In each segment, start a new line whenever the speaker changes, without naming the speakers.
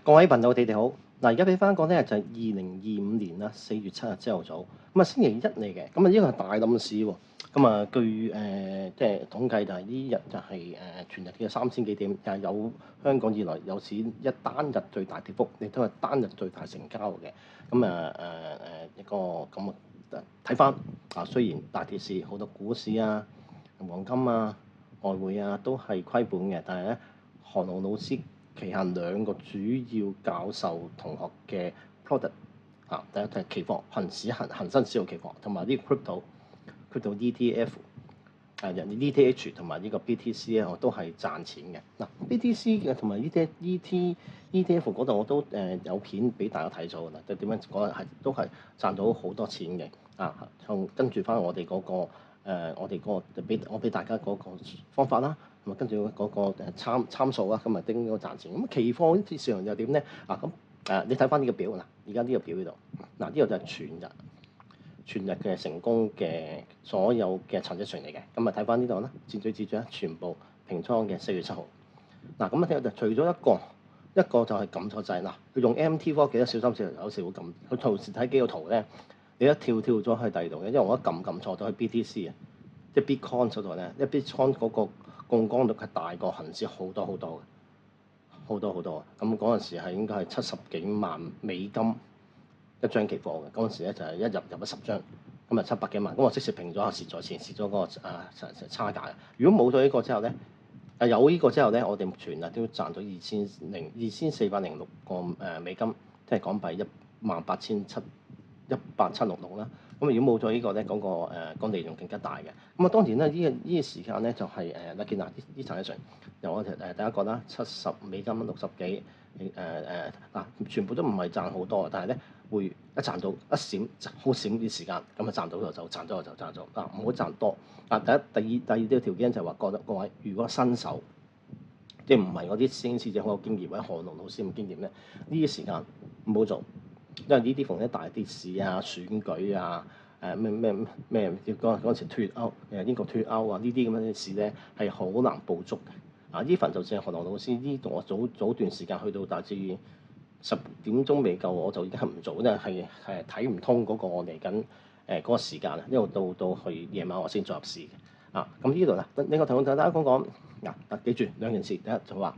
各位朋友，你哋好。嗱，而家俾翻講咧就係2025年啦4月7日朝頭早，咁啊星期一嚟嘅，咁啊呢個係大冧市喎。咁啊據即係統計就係呢日就係全日嘅3000幾點，就係有香港以來有史一單日最大跌幅，亦都係單日最大成交嘅。咁一個咁啊睇翻啊，雖然大跌市好多股市啊、黃金啊、外匯啊都係虧本嘅，但係咧韓龍老師旗下兩個主要教授同學嘅 product 啊，第一就係期貨，恒生指數期貨，同埋呢個 crypto ETF ETH 同埋呢個 BTC 咧，我都係賺錢嘅。嗱 BTC 嘅同埋 ETF 嗰度我都有片俾大家睇咗㗎啦，就點樣講係都係賺到好多錢嘅。啊，跟住翻我哋嗰個我哋嗰個我俾大家嗰個方法啦。咁啊，跟住嗰個參數啦，咁啊叮嗰個賺錢。咁期貨呢啲市場又點咧？你睇翻呢個表嗱，而家呢個表呢度嗱，呢個就係全日嘅成功嘅所有嘅陳績嚟嘅。咁啊睇翻呢度啦，箭嘴指住咧，全部平倉嘅4月7號。嗱咁啊睇到就除咗一個就係撳錯掣嗱，佢用 MT 科技咧，小心少有時會撳。佢同時睇幾個圖咧，你一跳咗去第二度嘅，因為我一撳錯咗去 BTC 啊，即係 Bitcoin 嗰度咧，因為 Bitcoin 嗰個槓桿率係大過恆指好多嘅，好多啊！咁嗰陣時係應該係70幾萬美金一張期貨嘅，嗰陣時咧就係一入咗10張，咁啊700幾萬，咁我即時平咗下蝕在前，蝕咗嗰個差價嘅。如果冇咗呢個之後咧，有呢個之後咧，我哋全日都賺咗2406個美金，即係港幣18766啦。咁如果冇咗呢個咧，個利潤更加大嘅。咁啊當然咧，呢個時間咧就係你見嗱呢層嘅上由我大家覺得70美金60幾全部都唔係賺好多，但係咧會一賺到一閃好閃啲時間，咁啊賺到就賺咗嗱，唔好賺多。第二個條件就係話覺得各位如果新手即係唔係嗰啲師兄師姐好有經驗或者韓龍老師咁經驗咧，呢啲時間唔好做。因為呢啲逢一大跌市啊、選舉啊、咩嗰陣時脱歐英國脱歐啊呢啲咁樣嘅事咧係好難捕捉嘅。呢份就算係韓龍老師呢度，我早段時間去到大致10點鐘未夠，我就已經係唔做，因為係睇唔通嗰個嚟緊嗰個時間啊，因為到去夜晚我先再入市嘅。咁呢度啦，另外同大家講記住兩件事，第一就話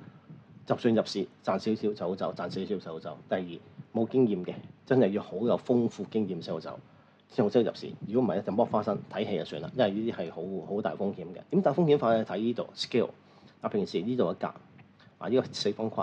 就算入市賺少少就好走，賺少少就好走。第二冇經驗嘅，真係要好有豐富經驗先好走，先好識入市。如果唔係咧，就剝花生睇戲就算啦，因為呢啲係好大風險嘅。點大風險法咧？睇呢度 scale 平時呢度一格呢個4方框。